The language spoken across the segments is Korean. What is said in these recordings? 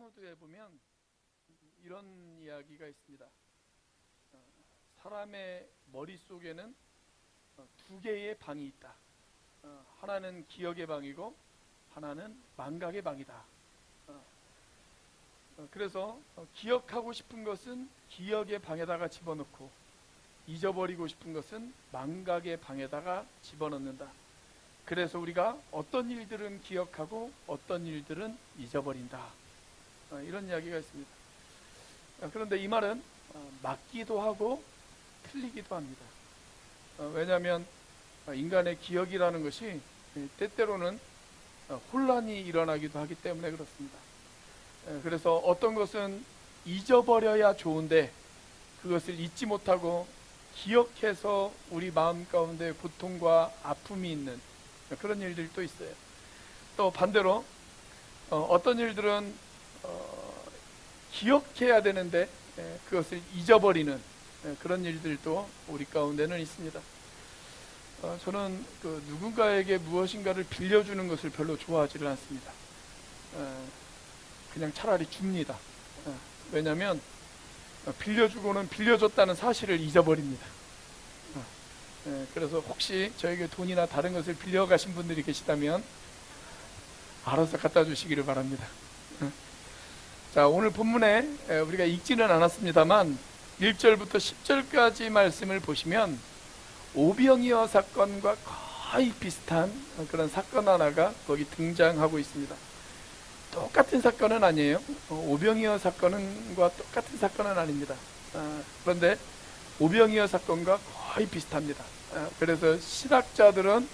탈무드에 보면 이런 이야기가 있습니다. 사람의 머릿속에는 두 개의 방이 있다. 하나는 기억의 방이고 하나는 망각의 방이다. 그래서 기억하고 싶은 것은 기억의 방에다가 집어넣고 잊어버리고 싶은 것은 망각의 방에다가 집어넣는다. 그래서 우리가 어떤 일들은 기억하고 어떤 일들은 잊어버린다. 이런 이야기가 있습니다. 그런데 이 말은 맞기도 하고 틀리기도 합니다. 왜냐하면 인간의 기억이라는 것이 때때로는 혼란이 일어나기도 하기 때문에 그렇습니다. 그래서 어떤 것은 잊어버려야 좋은데 그것을 잊지 못하고 기억해서 우리 마음 가운데 고통과 아픔이 있는 그런 일들도 있어요. 또 반대로 어떤 일들은 기억해야 되는데 그것을 잊어버리는 그런 일들도 우리 가운데는 있습니다. 저는 누군가에게 무엇인가를 빌려주는 것을 별로 좋아하지를 않습니다. 그냥 차라리 줍니다. 왜냐하면 빌려주고는 빌려줬다는 사실을 잊어버립니다. 그래서 혹시 저에게 돈이나 다른 것을 빌려가신 분들이 계시다면 알아서 갖다 주시기를 바랍니다. 자, 오늘 본문에 우리가 읽지는 않았습니다만 1절부터 10절까지 말씀을 보시면 오병이어 사건과 거의 비슷한 그런 사건 하나가 거기 등장하고 있습니다. 똑같은 사건은 아니에요. 오병이어 사건과 똑같은 사건은 아닙니다. 그런데 오병이어 사건과 거의 비슷합니다. 그래서 신학자들은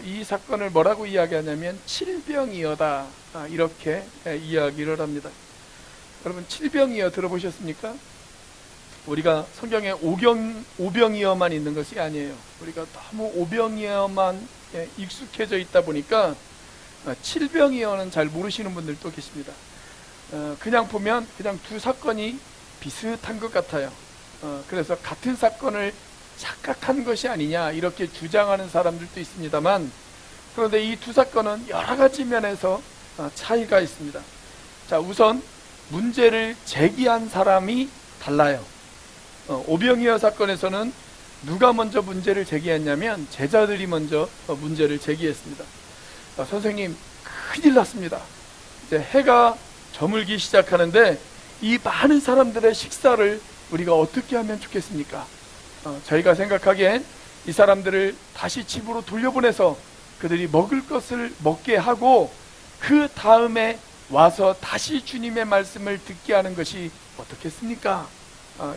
이 사건을 뭐라고 이야기하냐면 칠병이어다, 이렇게 이야기를 합니다. 여러분, 칠병이어 들어보셨습니까? 우리가 성경에 오병이어만 있는 것이 아니에요. 우리가 너무 오병이어만 익숙해져 있다 보니까 칠병이어는 잘 모르시는 분들도 계십니다. 그냥 보면 그냥 두 사건이 비슷한 것 같아요. 그래서 같은 사건을 착각한 것이 아니냐 이렇게 주장하는 사람들도 있습니다만, 그런데 이 두 사건은 여러 가지 면에서 차이가 있습니다. 자, 우선 문제를 제기한 사람이 달라요. 오병이어 사건에서는 누가 먼저 문제를 제기했냐면 제자들이 먼저 문제를 제기했습니다. 선생님, 큰일 났습니다. 이제 해가 저물기 시작하는데 이 많은 사람들의 식사를 우리가 어떻게 하면 좋겠습니까? 저희가 생각하기엔 이 사람들을 다시 집으로 돌려보내서 그들이 먹을 것을 먹게 하고 그 다음에 와서 다시 주님의 말씀을 듣게 하는 것이 어떻겠습니까?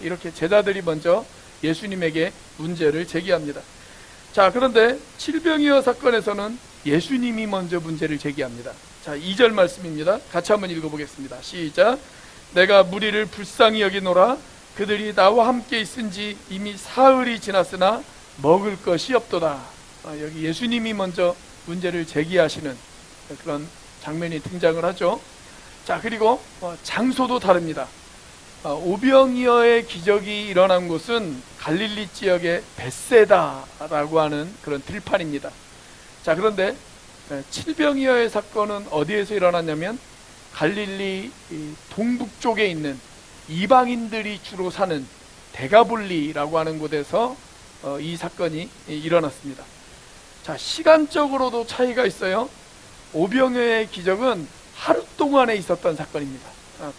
이렇게 제자들이 먼저 예수님에게 문제를 제기합니다. 자, 그런데 칠병이어 사건에서는 예수님이 먼저 문제를 제기합니다. 자, 2절 말씀입니다. 같이 한번 읽어보겠습니다. 시작. 내가 무리를 불쌍히 여기노라. 그들이 나와 함께 있은지 이미 사흘이 지났으나 먹을 것이 없도다. 여기 예수님이 먼저 문제를 제기하시는 그런 장면이 등장을 하죠. 자, 그리고 장소도 다릅니다. 오병이어의 기적이 일어난 곳은 갈릴리 지역의 벳세다라고 하는 그런 들판입니다. 자, 그런데 칠병이어의 사건은 어디에서 일어났냐면 갈릴리 동북쪽에 있는 이방인들이 주로 사는 데가볼리라고 하는 곳에서 이 사건이 일어났습니다. 자, 시간적으로도 차이가 있어요. 오병이어의 기적은 하루 동안에 있었던 사건입니다.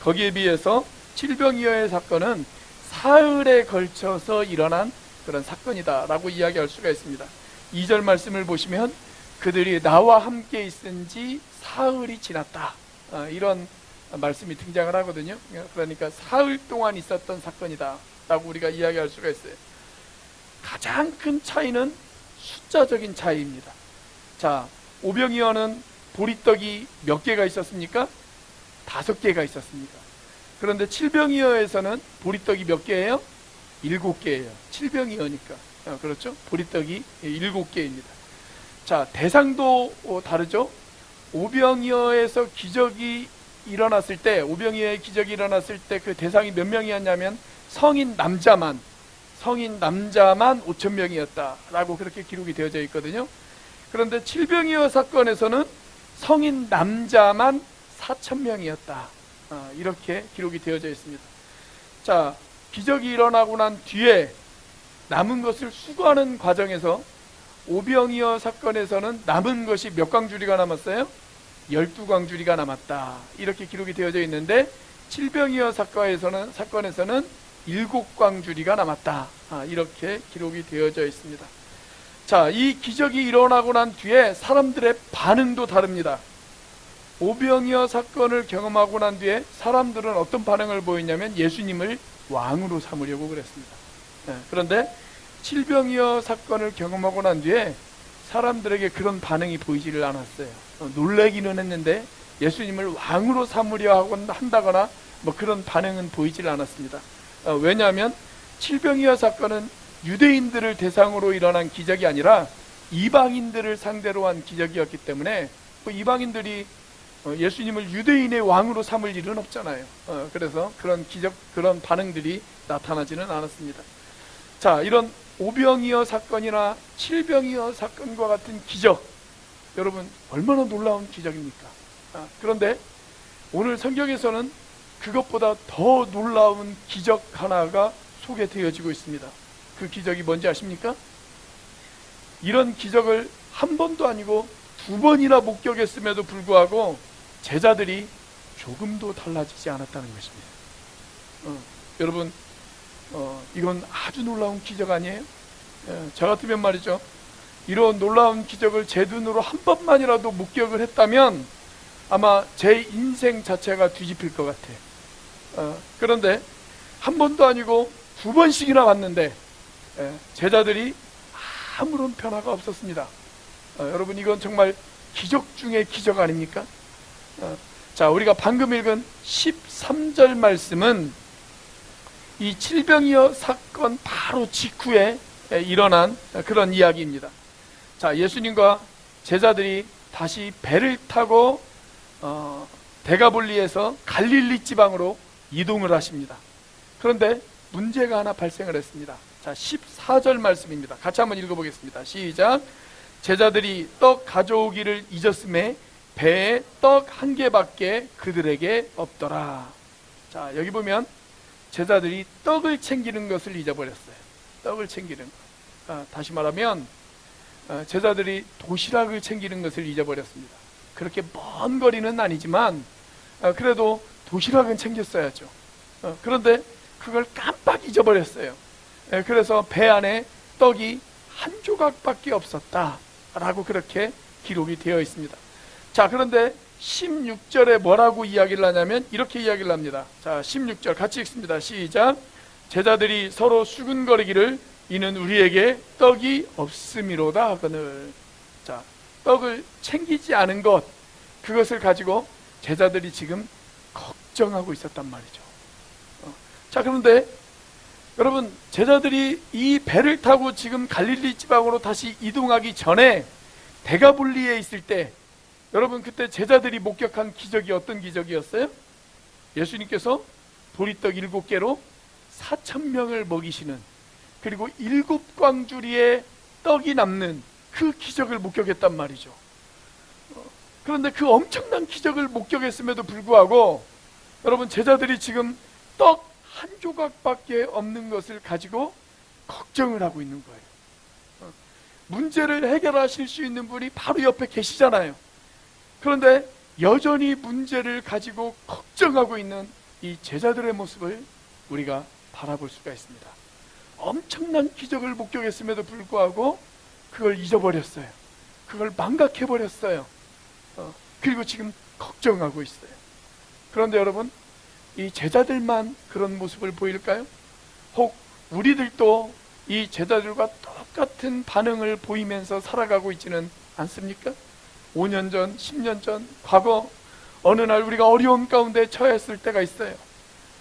거기에 비해서 칠병이어의 사건은 사흘에 걸쳐서 일어난 그런 사건이다 라고 이야기할 수가 있습니다. 2절 말씀을 보시면 그들이 나와 함께 있은 지 사흘이 지났다, 이런 말씀이 등장을 하거든요. 그러니까 사흘 동안 있었던 사건이다 라고 우리가 이야기할 수가 있어요. 가장 큰 차이는 숫자적인 차이입니다. 자, 오병이어는 보리떡이 몇 개가 있었습니까? 5개가 있었습니다. 그런데 칠병이어에서는 보리떡이 몇 개예요? 7개예요. 칠병이어니까. 그렇죠? 보리떡이 7개입니다. 자, 대상도 다르죠? 오병이어에서 기적이 일어났을 때, 오병이어의 기적이 일어났을 때 그 대상이 몇 명이었냐면 성인 남자만 5,000명이었다 라고 그렇게 기록이 되어져 있거든요. 그런데 칠병이어 사건에서는 성인 남자만 4,000명이었다, 이렇게 기록이 되어져 있습니다. 자, 기적이 일어나고 난 뒤에 남은 것을 수거하는 과정에서 오병이어 사건에서는 남은 것이 몇 광주리가 남았어요? 12광주리가 남았다. 이렇게 기록이 되어져 있는데 칠병이어 사건에서는 7광주리가 남았다. 이렇게 기록이 되어져 있습니다. 자, 이 기적이 일어나고 난 뒤에 사람들의 반응도 다릅니다. 오병이어 사건을 경험하고 난 뒤에 사람들은 어떤 반응을 보였냐면 예수님을 왕으로 삼으려고 그랬습니다. 그런데 칠병이어 사건을 경험하고 난 뒤에 사람들에게 그런 반응이 보이지를 않았어요. 놀라기는 했는데 예수님을 왕으로 삼으려 한다거나 뭐 그런 반응은 보이질 않았습니다. 왜냐하면 칠병이어 사건은 유대인들을 대상으로 일어난 기적이 아니라 이방인들을 상대로 한 기적이었기 때문에 이방인들이 예수님을 유대인의 왕으로 삼을 일은 없잖아요. 그래서 그런 기적, 그런 반응들이 나타나지는 않았습니다. 자, 이런 오병이어 사건이나 칠병이어 사건과 같은 기적, 여러분 얼마나 놀라운 기적입니까? 그런데 오늘 성경에서는 그것보다 더 놀라운 기적 하나가 소개되어지고 있습니다. 그 기적이 뭔지 아십니까? 이런 기적을 한 번도 아니고 2번이나 목격했음에도 불구하고 제자들이 조금도 달라지지 않았다는 것입니다. 여러분, 이건 아주 놀라운 기적 아니에요? 저 같으면 말이죠, 이런 놀라운 기적을 제 눈으로 한 번만이라도 목격을 했다면 아마 제 인생 자체가 뒤집힐 것 같아요. 그런데 한 번도 아니고 2번씩이나 왔는데 제자들이 아무런 변화가 없었습니다. 여러분, 이건 정말 기적 중의 기적 아닙니까? 자, 우리가 방금 읽은 13절 말씀은 이 칠병이어 사건 바로 직후에 일어난 그런 이야기입니다. 자, 예수님과 제자들이 다시 배를 타고 데가볼리에서 갈릴리 지방으로 이동을 하십니다. 그런데 문제가 하나 발생을 했습니다. 자, 14절 말씀입니다. 같이 한번 읽어보겠습니다. 시작. 제자들이 떡 가져오기를 잊었음에 배에 떡 한 개밖에 그들에게 없더라. 자, 여기 보면 제자들이 떡을 챙기는 것을 잊어버렸어요. 떡을 챙기는 것. 다시 말하면 제자들이 도시락을 챙기는 것을 잊어버렸습니다. 그렇게 먼 거리는 아니지만 그래도 도시락은 챙겼어야죠. 그런데 그걸 깜빡 잊어버렸어요. 그래서 배 안에 떡이 한 조각밖에 없었다 라고 그렇게 기록이 되어 있습니다. 자, 그런데 16절에 뭐라고 이야기를 하냐면 이렇게 이야기를 합니다. 자, 16절 같이 읽습니다. 시작. 제자들이 서로 수군거리기를 이는 우리에게 떡이 없음이로다 하거늘. 자, 떡을 챙기지 않은 것, 그것을 가지고 제자들이 지금 걱정하고 있었단 말이죠. 자, 그런데 여러분, 제자들이 이 배를 타고 지금 갈릴리 지방으로 다시 이동하기 전에 데가볼리에 있을 때, 여러분 그때 제자들이 목격한 기적이 어떤 기적이었어요? 예수님께서 보리떡 7개로 4,000명을 먹이시는, 그리고 7광주리에 떡이 남는 그 기적을 목격했단 말이죠. 그런데 그 엄청난 기적을 목격했음에도 불구하고 여러분, 제자들이 지금 떡 한 조각밖에 없는 것을 가지고 걱정을 하고 있는 거예요. 문제를 해결하실 수 있는 분이 바로 옆에 계시잖아요. 그런데 여전히 문제를 가지고 걱정하고 있는 이 제자들의 모습을 우리가 바라볼 수가 있습니다. 엄청난 기적을 목격했음에도 불구하고 그걸 잊어버렸어요. 그걸 망각해버렸어요. 그리고 지금 걱정하고 있어요. 그런데 여러분, 이 제자들만 그런 모습을 보일까요? 혹 우리들도 이 제자들과 똑같은 반응을 보이면서 살아가고 있지는 않습니까? 5년 전, 10년 전, 과거 어느 날 우리가 어려움 가운데 처했을 때가 있어요.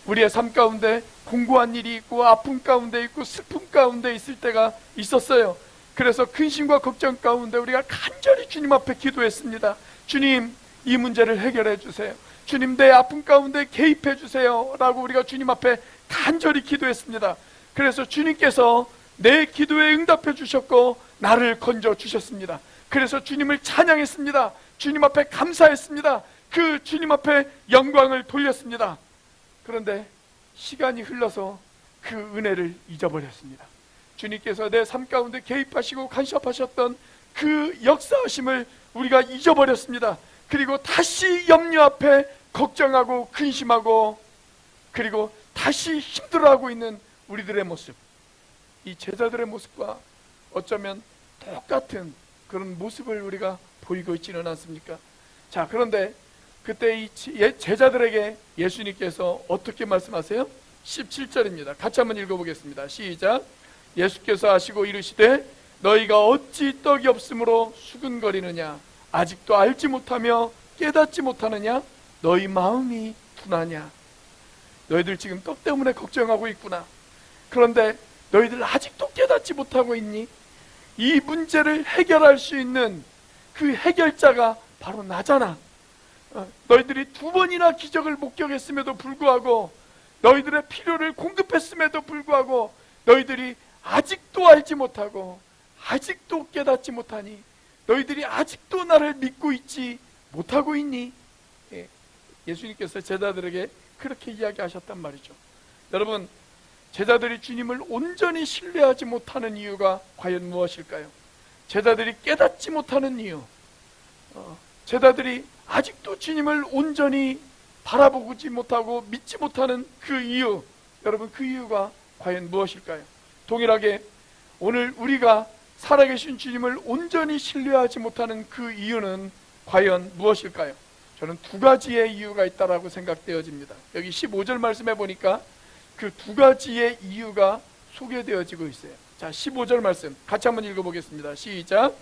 우리의 삶 가운데 공고한 일이 있고 아픔 가운데 있고 슬픔 가운데 있을 때가 있었어요. 그래서 근심과 걱정 가운데 우리가 간절히 주님 앞에 기도했습니다. 주님, 이 문제를 해결해 주세요. 주님, 내 아픔 가운데 개입해 주세요 라고 우리가 주님 앞에 간절히 기도했습니다. 그래서 주님께서 내 기도에 응답해 주셨고 나를 건져 주셨습니다. 그래서 주님을 찬양했습니다. 주님 앞에 감사했습니다. 그 주님 앞에 영광을 돌렸습니다. 그런데 시간이 흘러서 그 은혜를 잊어버렸습니다. 주님께서 내 삶 가운데 개입하시고 간섭하셨던 그 역사하심을 우리가 잊어버렸습니다. 그리고 다시 염려 앞에 걱정하고 근심하고 그리고 다시 힘들어하고 있는 우리들의 모습, 이 제자들의 모습과 어쩌면 똑같은 그런 모습을 우리가 보이고 있지는 않습니까? 자, 그런데 그때 이 제자들에게 예수님께서 어떻게 말씀하세요? 17절입니다. 같이 한번 읽어보겠습니다. 시작. 예수께서 하시고 이르시되 너희가 어찌 떡이 없으므로 수근거리느냐? 아직도 알지 못하며 깨닫지 못하느냐? 너희 마음이 둔하냐? 너희들 지금 떡 때문에 걱정하고 있구나. 그런데 너희들 아직도 깨닫지 못하고 있니? 이 문제를 해결할 수 있는 그 해결자가 바로 나잖아. 너희들이 2번이나 기적을 목격했음에도 불구하고, 너희들의 필요를 공급했음에도 불구하고 너희들이 아직도 알지 못하고 아직도 깨닫지 못하니, 너희들이 아직도 나를 믿고 있지 못하고 있니? 예수님께서 제자들에게 그렇게 이야기하셨단 말이죠. 여러분, 제자들이 주님을 온전히 신뢰하지 못하는 이유가 과연 무엇일까요? 제자들이 깨닫지 못하는 이유, 제자들이 아직도 주님을 온전히 바라보지 못하고 믿지 못하는 그 이유, 여러분, 그 이유가 과연 무엇일까요? 동일하게 오늘 우리가 살아계신 주님을 온전히 신뢰하지 못하는 그 이유는 과연 무엇일까요? 저는 2가지의 이유가 있다라고 생각되어집니다. 여기 15절 말씀해 보니까 그 2가지의 이유가 소개되어지고 있어요. 자, 15절 말씀 같이 한번 읽어보겠습니다. 시작.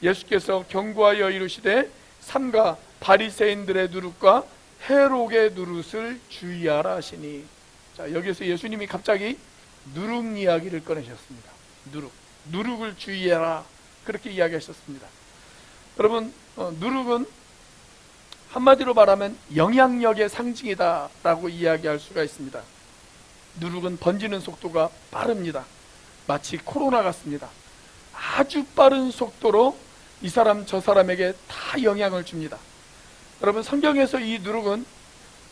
예수께서 경고하여 이르시되 삼가 바리새인들의 누룩과 헤롯의 누룩을 주의하라 하시니. 자, 여기서 예수님이 갑자기 누룩 이야기를 꺼내셨습니다. 누룩을 주의해라, 그렇게 이야기하셨습니다. 여러분, 누룩은 한마디로 말하면 영향력의 상징이다 라고 이야기할 수가 있습니다. 누룩은 번지는 속도가 빠릅니다. 마치 코로나 같습니다. 아주 빠른 속도로 이 사람 저 사람에게 다 영향을 줍니다. 여러분, 성경에서 이 누룩은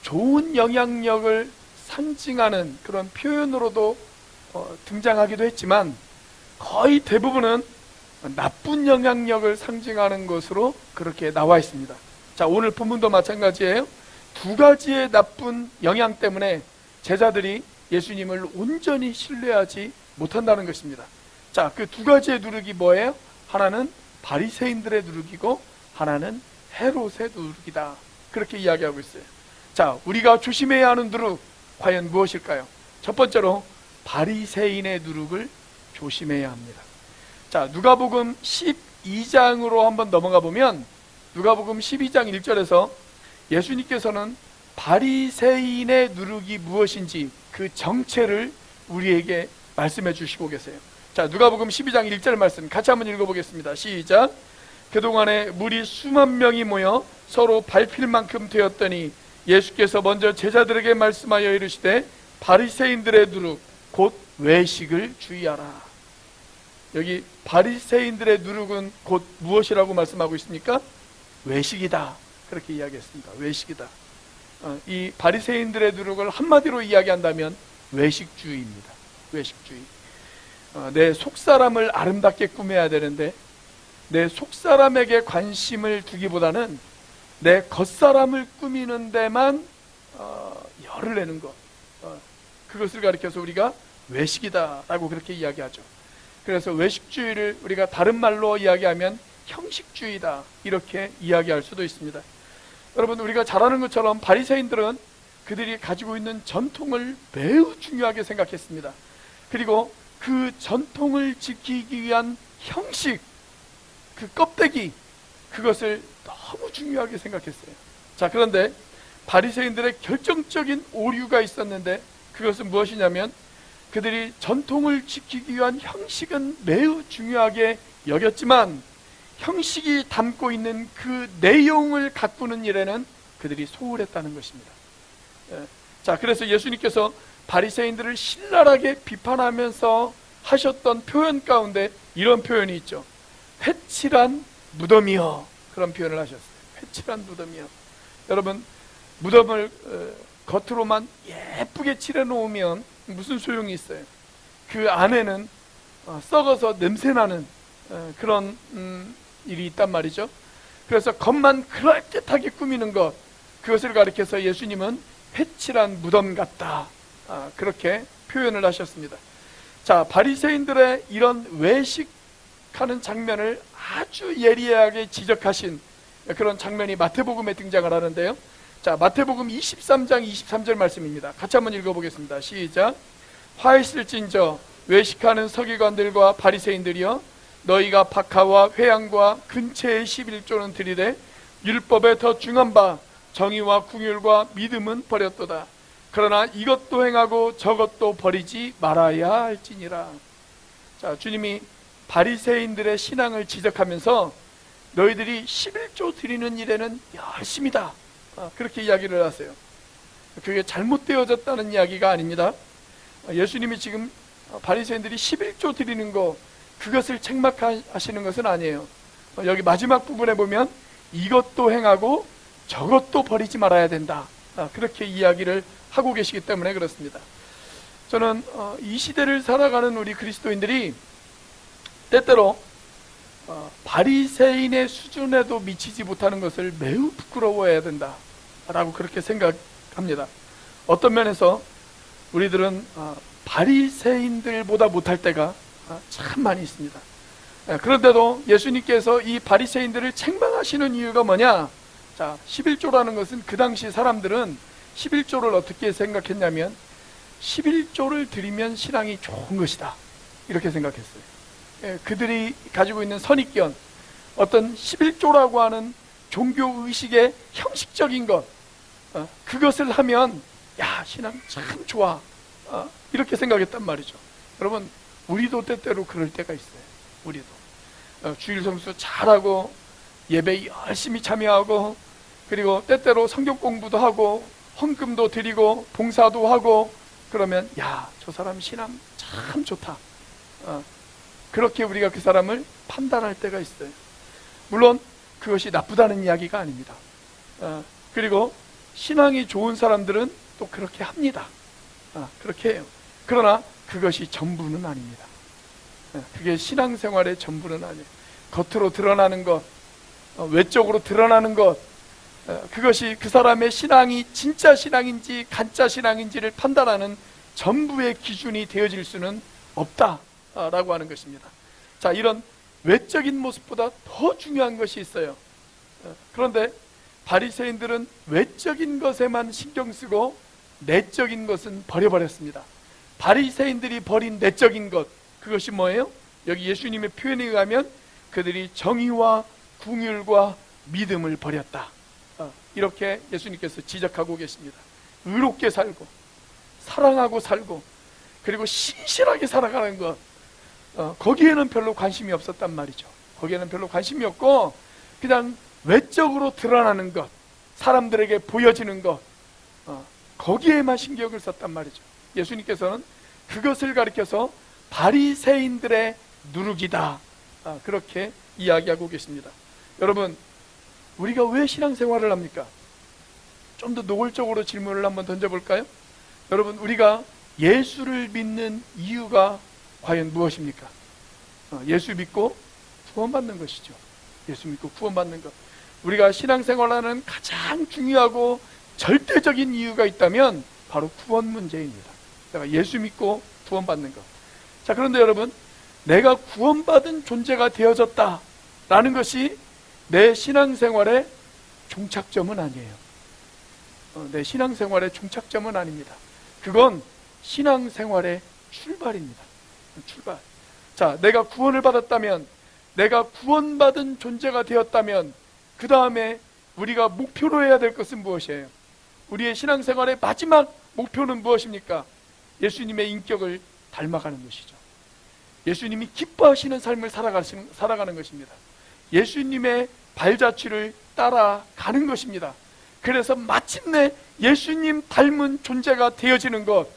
좋은 영향력을 상징하는 그런 표현으로도 등장하기도 했지만, 거의 대부분은 나쁜 영향력을 상징하는 것으로 그렇게 나와 있습니다. 자, 오늘 본문도 마찬가지예요. 2가지의 나쁜 영향 때문에 제자들이 예수님을 온전히 신뢰하지 못한다는 것입니다. 자, 그 2가지의 누룩이 뭐예요? 하나는 바리새인들의 누룩이고 하나는 헤롯의 누룩이다, 그렇게 이야기하고 있어요. 자, 우리가 조심해야 하는 누룩 과연 무엇일까요? 첫 번째로 바리새인의 누룩을 조심해야 합니다. 자, 누가복음 12장으로 한번 넘어가 보면, 누가복음 12장 1절에서 예수님께서는 바리새인의 누룩이 무엇인지 그 정체를 우리에게 말씀해 주시고 계세요. 자, 누가복음 12장 1절 말씀 같이 한번 읽어보겠습니다. 시작. 그동안에 무리 수만 명이 모여 서로 밟힐 만큼 되었더니 예수께서 먼저 제자들에게 말씀하여 이르시되 바리새인들의 누룩 곧 외식을 주의하라. 여기 바리새인들의 누룩은 곧 무엇이라고 말씀하고 있습니까? 외식이다, 그렇게 이야기했습니다. 외식이다. 이 바리새인들의 누룩을 한마디로 이야기한다면 외식주의입니다. 외식주의. 내 속사람을 아름답게 꾸며야 되는데 내 속사람에게 관심을 두기보다는 내 겉사람을 꾸미는 데만 열을 내는 것, 그것을 가리켜서 우리가 외식이다라고 그렇게 이야기하죠. 그래서 외식주의를 우리가 다른 말로 이야기하면 형식주의다, 이렇게 이야기할 수도 있습니다. 여러분, 우리가 잘 아는 것처럼 바리새인들은 그들이 가지고 있는 전통을 매우 중요하게 생각했습니다. 그리고 그 전통을 지키기 위한 형식, 그 껍데기, 그것을 너무 중요하게 생각했어요. 자, 그런데 바리새인들의 결정적인 오류가 있었는데 그것은 무엇이냐면, 그들이 전통을 지키기 위한 형식은 매우 중요하게 여겼지만 형식이 담고 있는 그 내용을 가꾸는 일에는 그들이 소홀했다는 것입니다. 자, 그래서 예수님께서 바리새인들을 신랄하게 비판하면서 하셨던 표현 가운데 이런 표현이 있죠. 회칠한 무덤이여, 그런 표현을 하셨어요. 회칠한 무덤이여. 여러분, 무덤을 겉으로만 예쁘게 칠해 놓으면 무슨 소용이 있어요? 그 안에는 썩어서 냄새나는 그런 일이 있단 말이죠. 그래서 겉만 그럴듯하게 꾸미는 것, 그것을 가리켜서 예수님은 회칠한 무덤 같다, 그렇게 표현을 하셨습니다. 자, 바리새인들의 이런 외식하는 장면을 아주 예리하게 지적하신 그런 장면이 마태복음에 등장을 하는데요. 자, 마태복음 23장 23절 말씀입니다. 같이 한번 읽어보겠습니다. 시작. 화 있을진저 외식하는 서기관들과 바리새인들이여, 너희가 박하와 회양과 근처의 11조는 드리되 율법에 더 중한 바 정의와 궁율과 믿음은 버렸도다. 그러나 이것도 행하고 저것도 버리지 말아야 할지니라. 자, 주님이 바리새인들의 신앙을 지적하면서 너희들이 11조 드리는 일에는 열심이다, 그렇게 이야기를 하세요. 그게 잘못되어졌다는 이야기가 아닙니다. 예수님이 지금 바리새인들이 11조 드리는 거, 그것을 책망하시는 것은 아니에요. 여기 마지막 부분에 보면 이것도 행하고 저것도 버리지 말아야 된다, 그렇게 이야기를 하고 계시기 때문에 그렇습니다. 저는 이 시대를 살아가는 우리 그리스도인들이 때때로 바리새인의 수준에도 미치지 못하는 것을 매우 부끄러워해야 된다 라고 그렇게 생각합니다. 어떤 면에서 우리들은 바리새인들보다 못할 때가 참 많이 있습니다. 그런데도 예수님께서 이 바리새인들을 책망하시는 이유가 뭐냐? 자, 11조라는 것은 그 당시 사람들은 11조를 어떻게 생각했냐면 11조를 드리면 신앙이 좋은 것이다, 이렇게 생각했어요. 그들이 가지고 있는 선입견, 어떤 11조라고 하는 종교의식의 형식적인 것, 그것을 하면 야, 신앙 참 좋아, 이렇게 생각했단 말이죠. 여러분, 우리도 때때로 그럴 때가 있어요. 우리도 주일 성수 잘하고 예배 열심히 참여하고, 그리고 때때로 성경 공부도 하고 헌금도 드리고 봉사도 하고, 그러면 야, 저 사람 신앙 참 좋다, 그렇게 우리가 그 사람을 판단할 때가 있어요. 물론 그것이 나쁘다는 이야기가 아닙니다. 그리고 신앙이 좋은 사람들은 또 그렇게 합니다. 그렇게 해요. 그러나 그것이 전부는 아닙니다. 그게 신앙생활의 전부는 아니에요. 겉으로 드러나는 것, 외적으로 드러나는 것, 그것이 그 사람의 신앙이 진짜 신앙인지 가짜 신앙인지를 판단하는 전부의 기준이 되어질 수는 없다라고 하는 것입니다. 자, 이런 외적인 모습보다 더 중요한 것이 있어요. 그런데 바리새인들은 외적인 것에만 신경 쓰고 내적인 것은 버려버렸습니다. 바리새인들이 버린 내적인 것, 그것이 뭐예요? 여기 예수님의 표현에 의하면 그들이 정의와 궁율과 믿음을 버렸다, 이렇게 예수님께서 지적하고 계십니다. 의롭게 살고 사랑하고 살고 그리고 신실하게 살아가는 것, 거기에는 별로 관심이 없었단 말이죠. 거기에는 별로 관심이 없고 그냥 외적으로 드러나는 것, 사람들에게 보여지는 것, 거기에만 신경을 썼단 말이죠. 예수님께서는 그것을 가리켜서 바리새인들의 누룩이다, 그렇게 이야기하고 계십니다. 여러분, 우리가 왜 신앙생활을 합니까? 좀 더 노골적으로 질문을 한번 던져볼까요? 여러분, 우리가 예수를 믿는 이유가 과연 무엇입니까? 예수 믿고 구원받는 것이죠. 예수 믿고 구원받는 것. 우리가 신앙생활하는 가장 중요하고 절대적인 이유가 있다면 바로 구원 문제입니다. 내가 예수 믿고 구원받는 것. 자, 그런데 여러분, 내가 구원받은 존재가 되어졌다라는 것이 내 신앙생활의 종착점은 아니에요. 내 신앙생활의 종착점은 아닙니다. 그건 신앙생활의 출발입니다. 출발. 자, 내가 구원을 받았다면, 내가 구원받은 존재가 되었다면 그 다음에 우리가 목표로 해야 될 것은 무엇이에요? 우리의 신앙생활의 마지막 목표는 무엇입니까? 예수님의 인격을 닮아가는 것이죠. 예수님이 기뻐하시는 삶을 살아가는 것입니다. 예수님의 발자취를 따라가는 것입니다. 그래서 마침내 예수님 닮은 존재가 되어지는 것,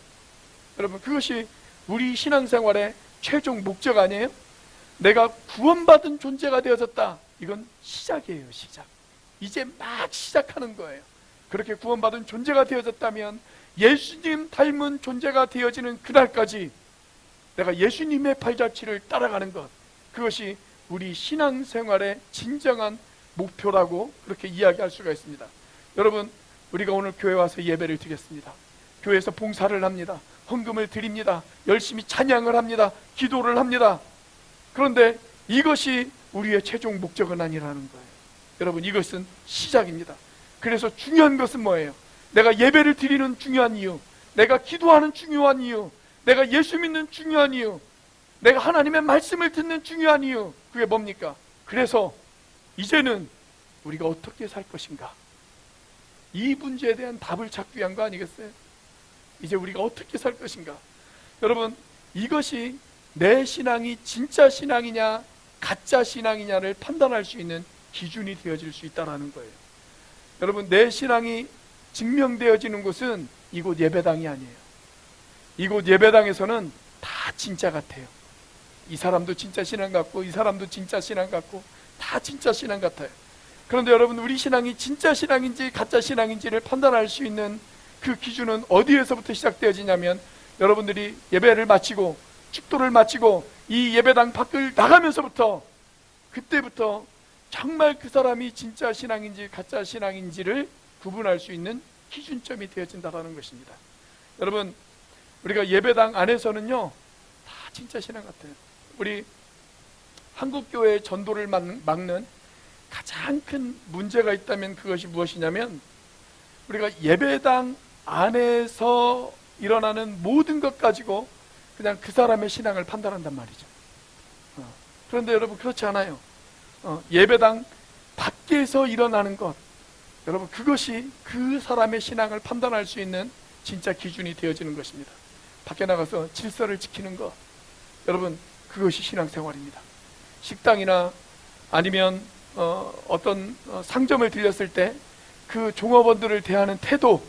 여러분, 그것이 우리 신앙생활의 최종 목적 아니에요? 내가 구원받은 존재가 되어졌다, 이건 시작이에요. 시작. 이제 막 시작하는 거예요. 그렇게 구원받은 존재가 되어졌다면 예수님 닮은 존재가 되어지는 그날까지 내가 예수님의 발자취를 따라가는 것, 그것이 우리 신앙생활의 진정한 목표라고 그렇게 이야기할 수가 있습니다. 여러분, 우리가 오늘 교회 와서 예배를 드리겠습니다. 교회에서 봉사를 합니다. 헌금을 드립니다. 열심히 찬양을 합니다. 기도를 합니다. 그런데 이것이 우리의 최종 목적은 아니라는 거예요. 여러분, 이것은 시작입니다. 그래서 중요한 것은 뭐예요? 내가 예배를 드리는 중요한 이유, 내가 기도하는 중요한 이유, 내가 예수 믿는 중요한 이유, 내가 하나님의 말씀을 듣는 중요한 이유, 그게 뭡니까? 그래서 이제는 우리가 어떻게 살 것인가, 이 문제에 대한 답을 찾기 위한 거 아니겠어요? 이제 우리가 어떻게 살 것인가. 여러분, 이것이 내 신앙이 진짜 신앙이냐 가짜 신앙이냐를 판단할 수 있는 기준이 되어질 수 있다는 거예요. 여러분, 내 신앙이 증명되어지는 곳은 이곳 예배당이 아니에요. 이곳 예배당에서는 다 진짜 같아요. 이 사람도 진짜 신앙 같고 이 사람도 진짜 신앙 같고 다 진짜 신앙 같아요. 그런데 여러분, 우리 신앙이 진짜 신앙인지 가짜 신앙인지를 판단할 수 있는 그 기준은 어디에서부터 시작되어지냐면, 여러분들이 예배를 마치고 축도를 마치고 이 예배당 밖을 나가면서부터, 그때부터 정말 그 사람이 진짜 신앙인지 가짜 신앙인지를 구분할 수 있는 기준점이 되어진다는 것입니다. 여러분, 우리가 예배당 안에서는요 다 진짜 신앙 같아요. 우리 한국교회의 전도를 막는 가장 큰 문제가 있다면 그것이 무엇이냐면, 우리가 예배당 안에서 일어나는 모든 것 가지고 그냥 그 사람의 신앙을 판단한단 말이죠. 그런데 여러분, 그렇지 않아요. 예배당 밖에서 일어나는 것, 여러분, 그것이 그 사람의 신앙을 판단할 수 있는 진짜 기준이 되어지는 것입니다. 밖에 나가서 질서를 지키는 것, 여러분, 그것이 신앙생활입니다. 식당이나 아니면 어떤 상점을 들렸을 때 그 종업원들을 대하는 태도,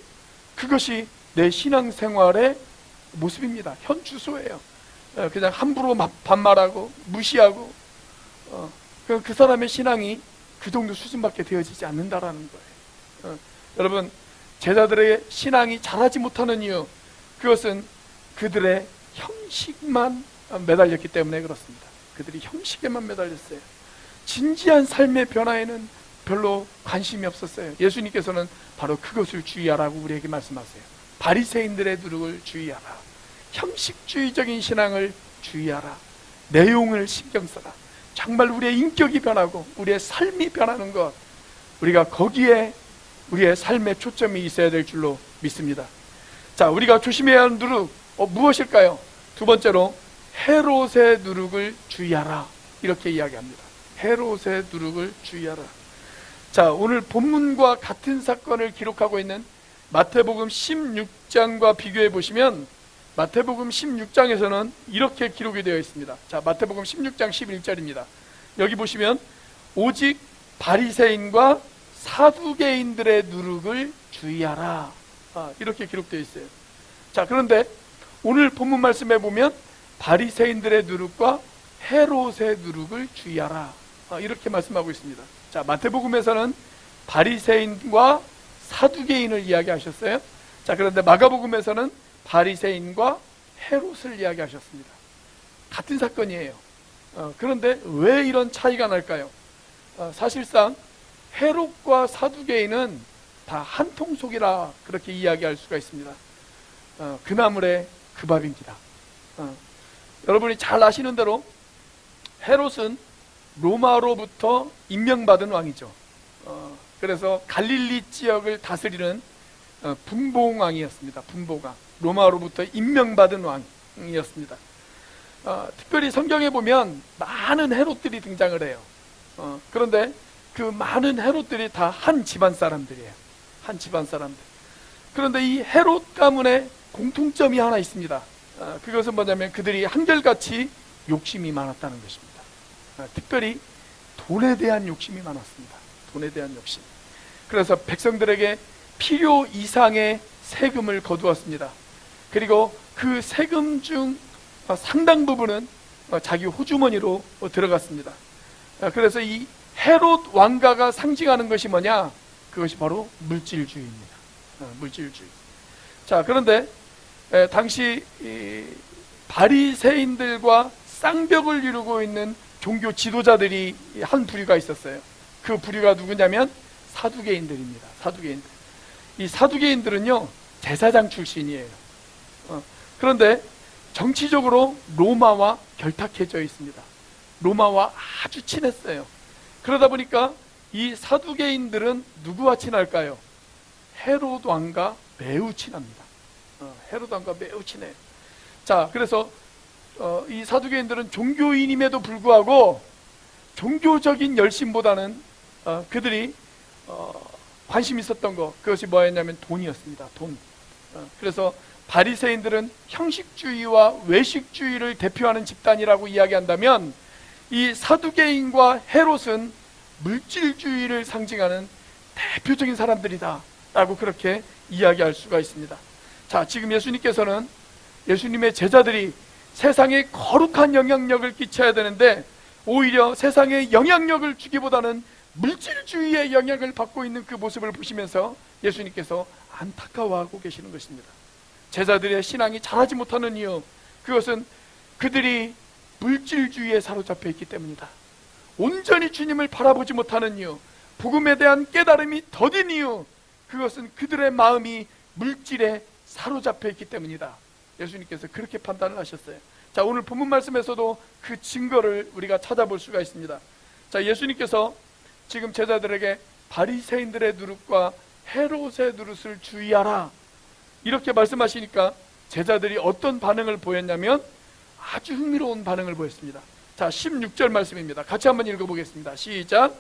그것이 내 신앙생활의 모습입니다. 현 주소예요. 그냥 함부로 반말하고 무시하고 그 사람의 신앙이 그 정도 수준밖에 되어지지 않는다라는 거예요. 여러분, 제자들의 신앙이 자라지 못하는 이유, 그것은 그들의 형식만 매달렸기 때문에 그렇습니다. 그들이 형식에만 매달렸어요. 진지한 삶의 변화에는 별로 관심이 없었어요. 예수님께서는 바로 그것을 주의하라고 우리에게 말씀하세요. 바리새인들의 누룩을 주의하라. 형식주의적인 신앙을 주의하라. 내용을 신경 써라. 정말 우리의 인격이 변하고 우리의 삶이 변하는 것, 우리가 거기에 우리의 삶의 초점이 있어야 될 줄로 믿습니다. 자, 우리가 조심해야 하는 누룩 무엇일까요? 두 번째로 헤롯의 누룩을 주의하라, 이렇게 이야기합니다. 헤롯의 누룩을 주의하라. 자, 오늘 본문과 같은 사건을 기록하고 있는 마태복음 16장과 비교해 보시면, 마태복음 16장에서는 이렇게 기록이 되어 있습니다. 자, 마태복음 16장 11절입니다. 여기 보시면 오직 바리새인과 사두개인들의 누룩을 주의하라, 이렇게 기록되어 있어요. 자, 그런데 오늘 본문 말씀에 보면 바리새인들의 누룩과 헤롯의 누룩을 주의하라, 이렇게 말씀하고 있습니다. 자, 마태복음에서는 바리새인과 사두개인을 이야기하셨어요. 자, 그런데 마가복음에서는 바리새인과 헤롯을 이야기하셨습니다. 같은 사건이에요. 그런데 왜 이런 차이가 날까요? 사실상 헤롯과 사두개인은 다 한 통속이라 그렇게 이야기할 수가 있습니다. 그 나물의 그 밥입니다. 여러분이 잘 아시는 대로 헤롯은 로마로부터 임명받은 왕이죠. 그래서 갈릴리 지역을 다스리는 분봉왕이었습니다. 분봉왕, 로마로부터 임명받은 왕이었습니다. 특별히 성경에 보면 많은 헤롯들이 등장을 해요. 그런데 그 많은 헤롯들이 다 한 집안 사람들이에요. 한 집안 사람들. 그런데 이 헤롯 가문에 공통점이 하나 있습니다. 그것은 뭐냐면 그들이 한결같이 욕심이 많았다는 것입니다. 특별히 돈에 대한 욕심이 많았습니다. 돈에 대한 욕심. 그래서 백성들에게 필요 이상의 세금을 거두었습니다. 그리고 그 세금 중 상당 부분은 자기 호주머니로 들어갔습니다. 그래서 이 헤롯 왕가가 상징하는 것이 뭐냐? 그것이 바로 물질주의입니다. 물질주의. 자, 그런데 당시 바리새인들과 쌍벽을 이루고 있는 종교 지도자들이 한 부류가 있었어요. 그 부류가 누구냐면 사두개인들입니다. 사두개인들. 이 사두개인들은요, 제사장 출신이에요. 그런데 정치적으로 로마와 결탁해져 있습니다. 로마와 아주 친했어요. 그러다 보니까 이 사두개인들은 누구와 친할까요? 헤로드 왕과 매우 친합니다. 헤로드 왕과 매우 친해요. 자, 그래서 이 사두개인들은 종교인임에도 불구하고 종교적인 열심보다는 그들이 관심 있었던 것, 그것이 뭐였냐면 돈이었습니다. 돈. 그래서 바리새인들은 형식주의와 외식주의를 대표하는 집단이라고 이야기한다면, 이 사두개인과 헤롯은 물질주의를 상징하는 대표적인 사람들이다 라고 그렇게 이야기할 수가 있습니다. 자, 지금 예수님께서는 예수님의 제자들이 세상에 거룩한 영향력을 끼쳐야 되는데 오히려 세상에 영향력을 주기보다는 물질주의의 영향을 받고 있는 그 모습을 보시면서 예수님께서 안타까워하고 계시는 것입니다. 제자들의 신앙이 자라지 못하는 이유, 그것은 그들이 물질주의에 사로잡혀 있기 때문이다. 온전히 주님을 바라보지 못하는 이유, 복음에 대한 깨달음이 더딘 이유, 그것은 그들의 마음이 물질에 사로잡혀 있기 때문이다. 예수님께서 그렇게 판단을 하셨어요. 자, 오늘 본문 말씀에서도 그 증거를 우리가 찾아볼 수가 있습니다. 자, 예수님께서 지금 제자들에게 바리새인들의 누룩과 헤롯의 누룩을 주의하라 이렇게 말씀하시니까 제자들이 어떤 반응을 보였냐면 아주 흥미로운 반응을 보였습니다. 자, 16절 말씀입니다. 같이 한번 읽어보겠습니다. 시작.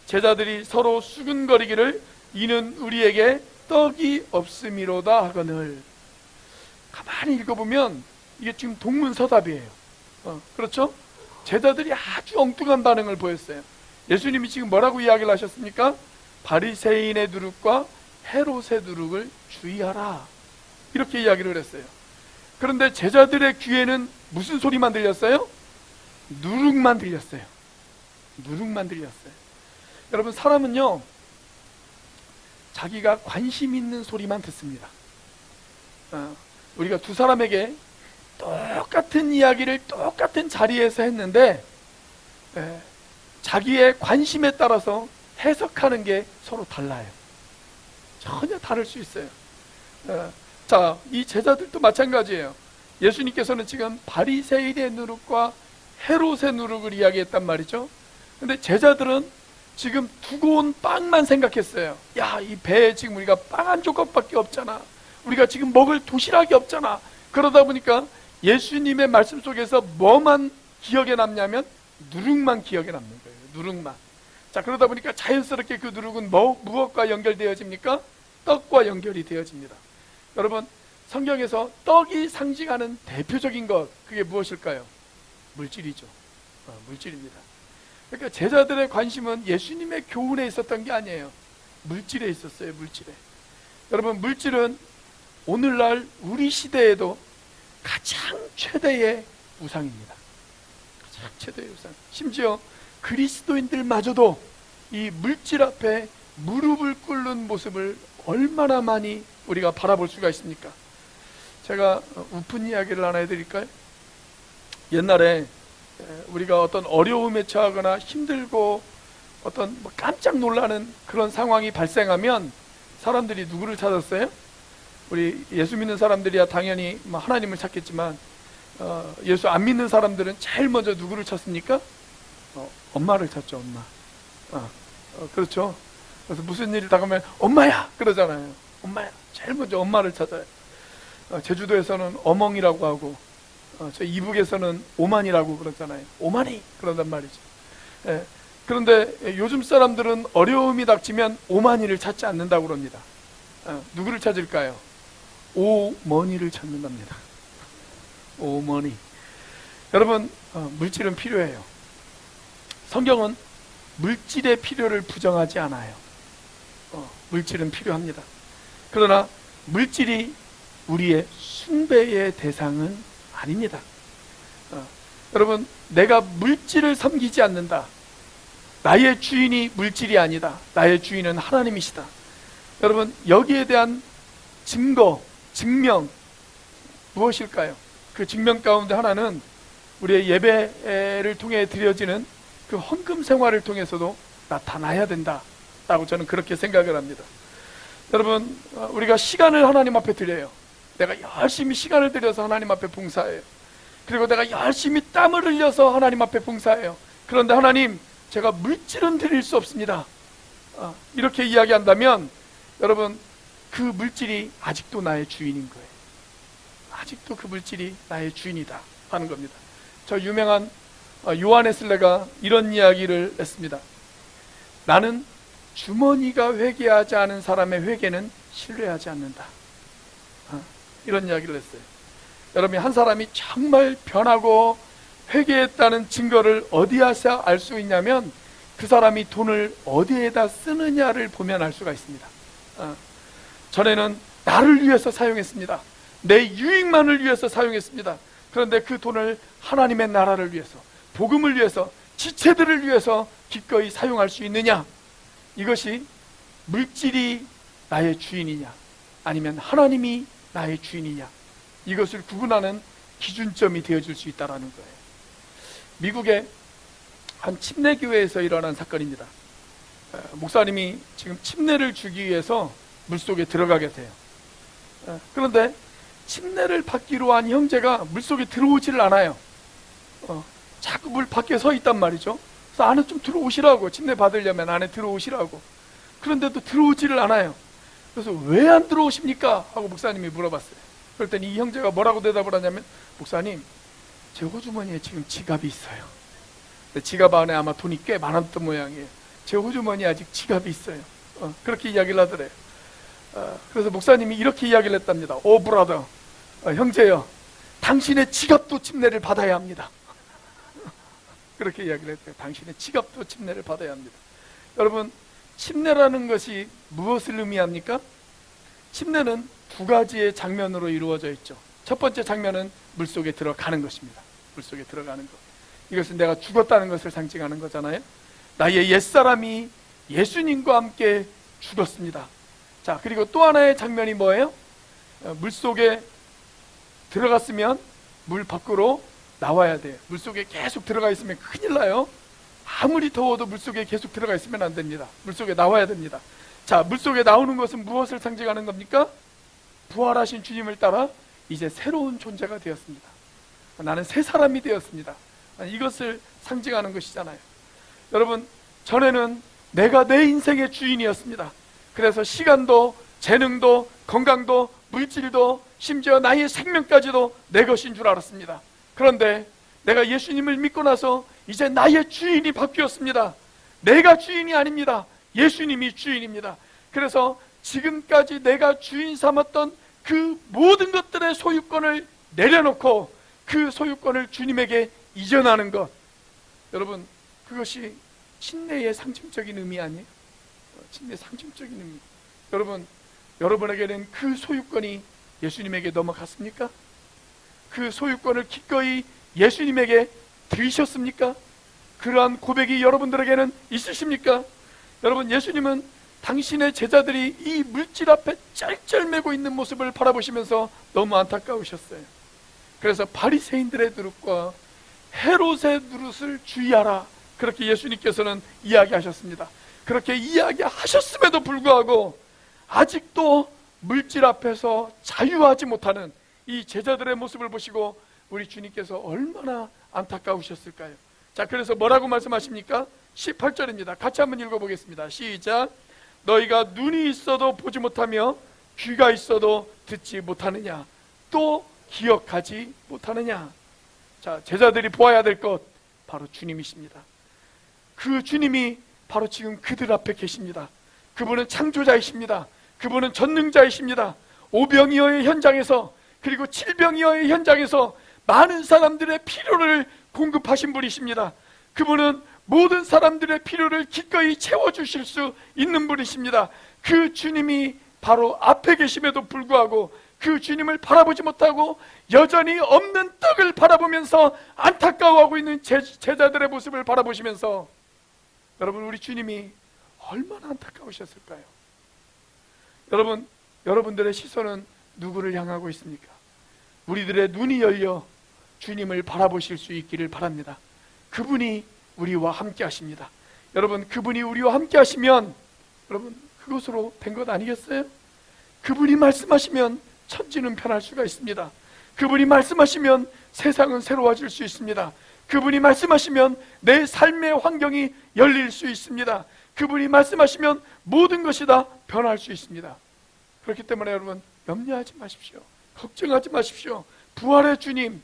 제자들이 서로 수근거리기를 이는 우리에게 떡이 없음이로다 하거늘. 가만히 읽어보면 이게 지금 동문서답이에요. 그렇죠? 제자들이 아주 엉뚱한 반응을 보였어요. 예수님이 지금 뭐라고 이야기를 하셨습니까? 바리새인의 누룩과 헤롯의 누룩을 주의하라 이렇게 이야기를 했어요. 그런데 제자들의 귀에는 무슨 소리만 들렸어요? 누룩만 들렸어요. 누룩만 들렸어요. 여러분, 사람은요 자기가 관심 있는 소리만 듣습니다. 우리가 두 사람에게 똑같은 이야기를 똑같은 자리에서 했는데 자기의 관심에 따라서 해석하는 게 서로 달라요. 전혀 다를 수 있어요. 자, 이 제자들도 마찬가지예요. 예수님께서는 지금 바리새인의 누룩과 헤롯의 누룩을 이야기했단 말이죠. 근데 제자들은 지금 두고 온 빵만 생각했어요. 야, 이 배에 지금 우리가 빵 한 조각밖에 없잖아. 우리가 지금 먹을 도시락이 없잖아. 그러다 보니까 예수님의 말씀 속에서 뭐만 기억에 남냐면 누룩만 기억에 남는 거예요. 누룩만. 자, 그러다 보니까 자연스럽게 그 누룩은 무엇과 연결되어집니까? 떡과 연결이 되어집니다. 여러분, 성경에서 떡이 상징하는 대표적인 것, 그게 무엇일까요? 물질이죠. 물질입니다. 그러니까 제자들의 관심은 예수님의 교훈에 있었던 게 아니에요. 물질에 있었어요. 물질에. 여러분, 물질은 오늘날 우리 시대에도 가장 최대의 우상입니다. 가장 최대의 우상. 심지어 그리스도인들마저도 이 물질 앞에 무릎을 꿇는 모습을 얼마나 많이 우리가 바라볼 수가 있습니까? 제가 우픈 이야기를 하나 해드릴까요? 옛날에 우리가 어떤 어려움에 처하거나 힘들고 어떤 깜짝 놀라는 그런 상황이 발생하면 사람들이 누구를 찾았어요? 우리 예수 믿는 사람들이야 당연히 하나님을 찾겠지만 예수 안 믿는 사람들은 제일 먼저 누구를 찾습니까? 엄마를 찾죠. 엄마. 그렇죠. 그래서 무슨 일이 다가오면 엄마야 그러잖아요. 엄마야. 제일 먼저 엄마를 찾아요. 제주도에서는 어멍이라고 하고 저 이북에서는 오만이라고 그러잖아요. 오만이 그런단 말이죠. 그런데 요즘 사람들은 어려움이 닥치면 오만이를 찾지 않는다고 그럽니다. 누구를 찾을까요? 오머니를 찾는답니다. 오머니. 여러분, 물질은 필요해요. 성경은 물질의 필요를 부정하지 않아요. 물질은 필요합니다. 그러나 물질이 우리의 숭배의 대상은 아닙니다. 여러분, 내가 물질을 섬기지 않는다. 나의 주인이 물질이 아니다. 나의 주인은 하나님이시다. 여러분, 여기에 대한 증거, 증명 무엇일까요? 그 증명 가운데 하나는 우리의 예배를 통해 드려지는 그 헌금 생활을 통해서도 나타나야 된다라고 저는 그렇게 생각을 합니다. 여러분, 우리가 시간을 하나님 앞에 드려요. 내가 열심히 시간을 들여서 하나님 앞에 봉사해요. 그리고 내가 열심히 땀을 흘려서 하나님 앞에 봉사해요. 그런데 하나님, 제가 물질은 드릴 수 없습니다. 이렇게 이야기한다면 여러분, 그 물질이 아직도 나의 주인인 거예요. 아직도 그 물질이 나의 주인이다 하는 겁니다. 저 유명한 요한 웨슬레가 이런 이야기를 했습니다. 나는 주머니가 회개하지 않은 사람의 회개는 신뢰하지 않는다. 이런 이야기를 했어요. 여러분, 한 사람이 정말 변하고 회개했다는 증거를 어디에서 알 수 있냐면 그 사람이 돈을 어디에다 쓰느냐를 보면 알 수가 있습니다. 전에는 나를 위해서 사용했습니다. 내 유익만을 위해서 사용했습니다. 그런데 그 돈을 하나님의 나라를 위해서, 복음을 위해서, 지체들을 위해서 기꺼이 사용할 수 있느냐? 이것이 물질이 나의 주인이냐, 아니면 하나님이 나의 주인이냐, 이것을 구분하는 기준점이 되어줄 수 있다는 거예요. 미국의 한 침례교회에서 일어난 사건입니다. 목사님이 지금 침례를 주기 위해서 물속에 들어가게 돼요. 그런데 침례를 받기로 한 형제가 물속에 들어오지를 않아요. 자꾸 물 밖에 서 있단 말이죠. 그래서 안에 좀 들어오시라고, 침례 받으려면 안에 들어오시라고. 그런데도 들어오지를 않아요. 그래서 왜 안 들어오십니까? 하고 목사님이 물어봤어요. 그랬더니 이 형제가 뭐라고 대답을 하냐면, 목사님, 제 호주머니에 지금 지갑이 있어요. 근데 지갑 안에 아마 돈이 꽤 많았던 모양이에요. 제 호주머니에 아직 지갑이 있어요. 그렇게 이야기를 하더래요. 그래서 목사님이 이렇게 이야기를 했답니다. 오 브라더, 형제여, 당신의 지갑도 침례를 받아야 합니다. 그렇게 이야기를 했대요. 당신의 지갑도 침례를 받아야 합니다. 여러분, 침례라는 것이 무엇을 의미합니까? 침례는 두 가지의 장면으로 이루어져 있죠. 첫 번째 장면은 물속에 들어가는 것입니다. 물속에 들어가는 것. 이것은 내가 죽었다는 것을 상징하는 거잖아요. 나의 옛사람이 예수님과 함께 죽었습니다. 자, 그리고 또 하나의 장면이 뭐예요? 물속에 들어갔으면 물 밖으로 나와야 돼요. 물속에 계속 들어가 있으면 큰일 나요. 아무리 더워도 물속에 계속 들어가 있으면 안 됩니다. 물속에 나와야 됩니다. 자, 물속에 나오는 것은 무엇을 상징하는 겁니까? 부활하신 주님을 따라 이제 새로운 존재가 되었습니다. 나는 새 사람이 되었습니다. 이것을 상징하는 것이잖아요. 여러분, 전에는 내가 내 인생의 주인이었습니다. 그래서 시간도, 재능도, 건강도, 물질도, 심지어 나의 생명까지도 내 것인 줄 알았습니다. 그런데 내가 예수님을 믿고 나서 이제 나의 주인이 바뀌었습니다. 내가 주인이 아닙니다. 예수님이 주인입니다. 그래서 지금까지 내가 주인 삼았던 그 모든 것들의 소유권을 내려놓고 그 소유권을 주님에게 이전하는 것, 여러분, 그것이 침례의 상징적인 의미 아니에요? 침례의 상징적인 의미. 여러분, 여러분에게는 그 소유권이 예수님에게 넘어갔습니까? 그 소유권을 기꺼이 예수님에게 드리셨습니까? 그러한 고백이 여러분들에게는 있으십니까? 여러분, 예수님은 당신의 제자들이 이 물질 앞에 쩔쩔매고 있는 모습을 바라보시면서 너무 안타까우셨어요. 그래서 바리새인들의 누룩과 헤롯의 누룩을 주의하라, 그렇게 예수님께서는 이야기하셨습니다. 그렇게 이야기하셨음에도 불구하고 아직도 물질 앞에서 자유하지 못하는 이 제자들의 모습을 보시고 우리 주님께서 얼마나 안타까우셨을까요? 자, 그래서 뭐라고 말씀하십니까? 18절입니다. 같이 한번 읽어보겠습니다. 시작. 너희가 눈이 있어도 보지 못하며 귀가 있어도 듣지 못하느냐, 또 기억하지 못하느냐. 자, 제자들이 보아야 될 것, 바로 주님이십니다. 그 주님이 바로 지금 그들 앞에 계십니다. 그분은 창조자이십니다. 그분은 전능자이십니다. 오병이어의 현장에서, 그리고 칠병이어의 현장에서 많은 사람들의 필요를 공급하신 분이십니다. 그분은 모든 사람들의 필요를 기꺼이 채워주실 수 있는 분이십니다. 그 주님이 바로 앞에 계심에도 불구하고 그 주님을 바라보지 못하고 여전히 없는 떡을 바라보면서 안타까워하고 있는 제자들의 모습을 바라보시면서, 여러분, 우리 주님이 얼마나 안타까우셨을까요? 여러분, 여러분들의 시선은 누구를 향하고 있습니까? 우리들의 눈이 열려 주님을 바라보실 수 있기를 바랍니다. 그분이 우리와 함께 하십니다. 여러분, 그분이 우리와 함께 하시면 여러분, 그것으로 된 것 아니겠어요? 그분이 말씀하시면 천지는 변할 수가 있습니다. 그분이 말씀하시면 세상은 새로워질 수 있습니다. 그분이 말씀하시면 내 삶의 환경이 열릴 수 있습니다. 그분이 말씀하시면 모든 것이 다 변할 수 있습니다. 그렇기 때문에 여러분, 염려하지 마십시오. 걱정하지 마십시오. 부활의 주님,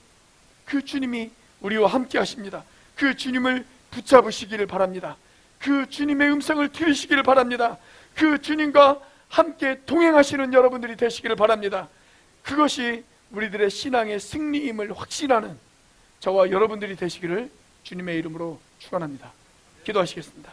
그 주님이 우리와 함께 하십니다. 그 주님을 붙잡으시기를 바랍니다. 그 주님의 음성을 들으시기를 바랍니다. 그 주님과 함께 동행하시는 여러분들이 되시기를 바랍니다. 그것이 우리들의 신앙의 승리임을 확신하는 저와 여러분들이 되시기를 주님의 이름으로 축원합니다. 기도하시겠습니다.